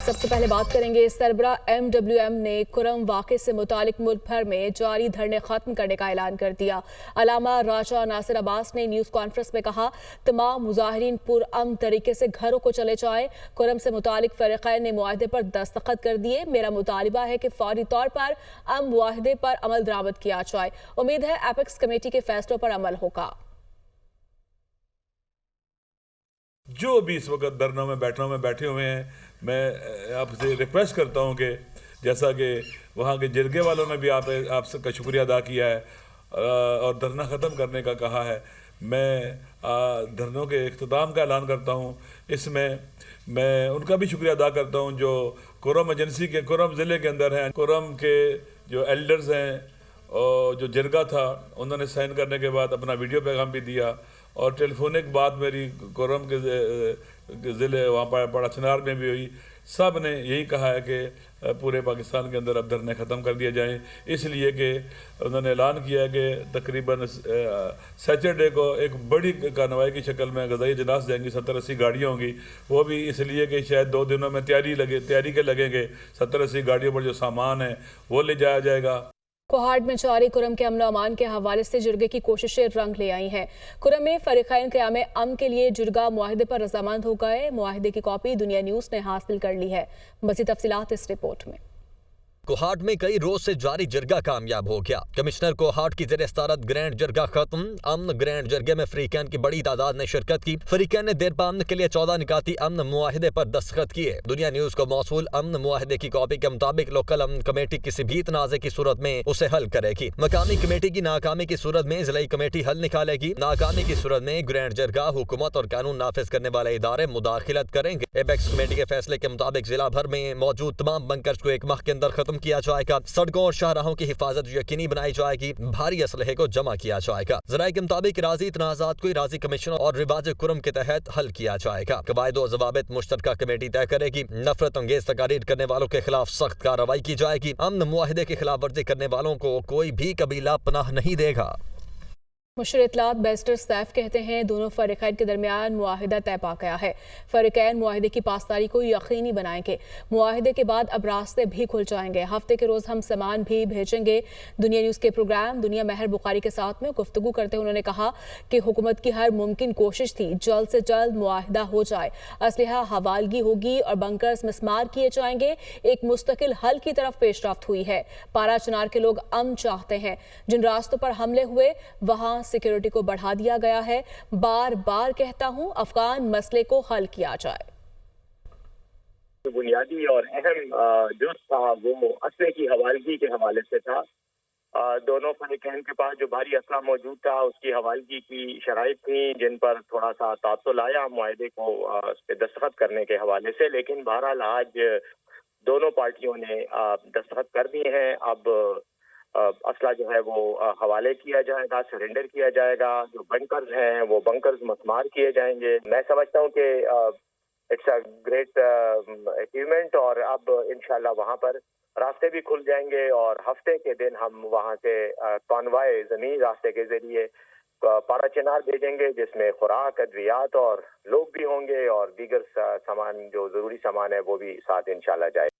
سب سے پہلے بات کریں گے سربراہ MWM نے کرم واقعے سے متعلق ملک بھر میں جاری دھرنے ختم کرنے کا اعلان کر دیا۔ علامہ راجہ ناصر عباس نے نیوز کانفرنس میں کہا تمام مظاہرین پرامن طریقے سے گھروں کو چلے جائیں۔ کرم سے متعلق فریقین نے معاہدے پر دستخط کر دیے۔ میرا مطالبہ ہے کہ فوری طور پر معاہدے پر عمل درآمد کیا جائے۔ امید ہے ایپیکس کمیٹی کے فیصلوں پر عمل ہوگا۔ جو بھی اس وقت دھرنوں میں بیٹھے ہوئے ہیں، میں آپ سے ریکویسٹ کرتا ہوں کہ جیسا کہ وہاں کے جرگے والوں نے بھی آپ کا شکریہ ادا کیا ہے اور دھرنا ختم کرنے کا کہا ہے، میں دھرنوں کے اختتام کا اعلان کرتا ہوں۔ اس میں میں ان کا بھی شکریہ ادا کرتا ہوں جو کرم ایجنسی کے کرم ضلع کے اندر ہیں، کرم کے جو ایلڈرز ہیں اور جو جرگہ تھا انہوں نے سائن کرنے کے بعد اپنا ویڈیو پیغام بھی دیا، اور ٹیلی فونک بات میری کرم کے ضلع وہاں پر پڑا چنار میں بھی ہوئی۔ سب نے یہی کہا ہے کہ پورے پاکستان کے اندر اب دھرنے ختم کر دیے جائیں، اس لیے کہ انہوں نے اعلان کیا ہے کہ تقریباً سیچرڈے کو ایک بڑی کارروائی کی شکل میں غذائی اجلاس جائیں گی، 70-80 گاڑیاں ہوں گی، وہ بھی اس لیے کہ شاید 2 دنوں میں تیاری کے لگیں گے، 70-80 گاڑیوں پر جو سامان ہے وہ لے جایا جائے گا۔ کوہاٹ میں جاری کرم کے امن و امان کے حوالے سے جرگے کی کوششیں رنگ لے آئی ہیں۔ کرم میں فریقین قیام امن کے لیے جرگہ معاہدے پر رضامند ہو گئے۔ معاہدے کی کاپی دنیا نیوز نے حاصل کر لی ہے۔ مزید تفصیلات اس رپورٹ میں۔ کوہاٹ میں کئی روز سے جاری جرگہ کامیاب ہو گیا۔ کمشنر کوہاٹ کی زیر صدارت گرینڈ جرگہ ختم۔ امن گرینڈ جرگے میں فریقین کی بڑی تعداد نے شرکت کی۔ فریقین نے دیر پا امن کے لیے 14 نکاتی امن معاہدے پر دستخط کیے۔ دنیا نیوز کو موصول امن معاہدے کی کاپی کے مطابق لوکل امن کمیٹی کسی بھی تنازع کی صورت میں اسے حل کرے گی۔ مقامی کمیٹی کی ناکامی کی صورت میں ضلعی کمیٹی حل نکالے گی۔ ناکامی کی صورت میں گرینڈ جرگہ، حکومت اور قانون نافذ کرنے والے ادارے مداخلت کریں گے۔ ایپیکس کمیٹی کے فیصلے کے مطابق ضلع بھر میں موجود تمام بنکرز کو 1 ماہ کے اندر ختم کیا جائے گا۔ سڑکوں اور شاہراہوں کی حفاظت یقینی بنائی جائے گی۔ بھاری اسلحے کو جمع کیا جائے گا۔ ذرائع کے مطابق راضی تنازعات کو راضی کمیشن اور رواج کرم کے تحت حل کیا جائے گا۔ قواعد و ضوابط مشترکہ کمیٹی طے کرے گی۔ نفرت انگیز تقاریر کرنے والوں کے خلاف سخت کارروائی کی جائے گی۔ امن معاہدے کی خلاف ورزی کرنے والوں کو کوئی بھی قبیلہ پناہ نہیں دے گا۔ مشیر اطلاعات بیرسٹر سیف کہتے ہیں دونوں فریقین کے درمیان معاہدہ طے پا گیا ہے۔ فریقین معاہدے کی پاسداری کو یقینی بنائیں گے۔ معاہدے کے بعد اب راستے بھی کھل جائیں گے۔ ہفتے کے روز ہم سامان بھی بھیجیں گے۔ دنیا نیوز کے پروگرام دنیا مہر بخاری کے ساتھ میں گفتگو کرتے ہوئے انہوں نے کہا کہ حکومت کی ہر ممکن کوشش تھی جلد سے جلد معاہدہ ہو جائے، اسلحہ حوالگی ہوگی اور بنکرز مسمار کیے جائیں گے۔ ایک مستقل حل کی طرف پیش رفت ہوئی ہے۔ پارا چنار کے لوگ امن چاہتے ہیں۔ جن راستوں پر حملے ہوئے وہاں سیکیورٹی کو بڑھا دیا گیا ہے۔ بار بار کہتا ہوں افغان مسئلے کو حل کیا جائے۔ بنیادی اور اہم جو تھا وہ اسلحے کی حوالگی کے حوالے سے تھا۔ دونوں فریقین کے پاس جو بھاری اسلحہ موجود تھا اس کی حوالگی کی شرائط تھیں جن پر تھوڑا سا تعطل آیا معاہدے کو اس پہ دستخط کرنے کے حوالے سے، لیکن بہرحال آج دونوں پارٹیوں نے دستخط کر دیے ہیں۔ اب اسلحہ جو ہے وہ حوالے کیا جائے گا، سرنڈر کیا جائے گا۔ جو بنکرز ہیں وہ بنکرز مسمار کیے جائیں گے۔ میں سمجھتا ہوں کہ اٹس اے گریٹ اچیومنٹ، اور اب انشاءاللہ وہاں پر راستے بھی کھل جائیں گے، اور ہفتے کے دن ہم وہاں سے کانوائے زمین راستے کے ذریعے پارا چنار بھیجیں گے، جس میں خوراک، ادویات اور لوگ بھی ہوں گے، اور دیگر سامان جو ضروری سامان ہے وہ بھی ساتھ انشاءاللہ جائے۔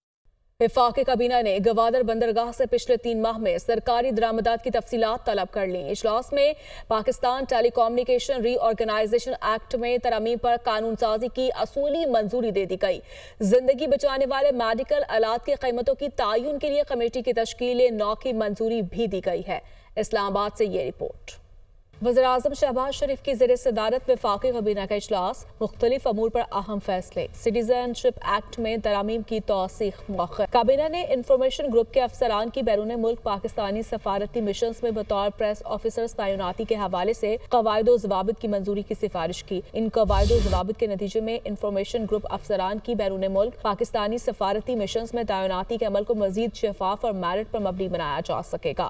وفاقی کابینہ نے گوادر بندرگاہ سے پچھلے 3 ماہ میں سرکاری درآمدات کی تفصیلات طلب کر لیں۔ اجلاس میں پاکستان ٹیلی کمیونیکیشن ری آرگنائزیشن ایکٹ میں ترامیم پر قانون سازی کی اصولی منظوری دے دی گئی۔ زندگی بچانے والے میڈیکل آلات کی قیمتوں کی تعین کے لیے کمیٹی کی تشکیل 9 کی منظوری بھی دی گئی ہے۔ اسلام آباد سے یہ رپورٹ۔ وزیراعظم شہباز شریف کی زیر صدارت وفاقی کابینہ کا اجلاس، مختلف امور پر اہم فیصلے۔ سٹیزن شپ ایکٹ میں ترامیم کی توثیق مؤخر۔ کابینہ نے انفارمیشن گروپ کے افسران کی بیرون ملک پاکستانی سفارتی مشنز میں بطور پریس آفیسرز تعیناتی کے حوالے سے قواعد و ضوابط کی منظوری کی سفارش کی۔ ان قواعد و ضوابط کے نتیجے میں انفارمیشن گروپ افسران کی بیرون ملک پاکستانی سفارتی مشنز میں تعیناتی کے عمل کو مزید شفاف اور میرٹ پر مبنی بنایا جا سکے گا۔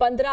15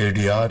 ADR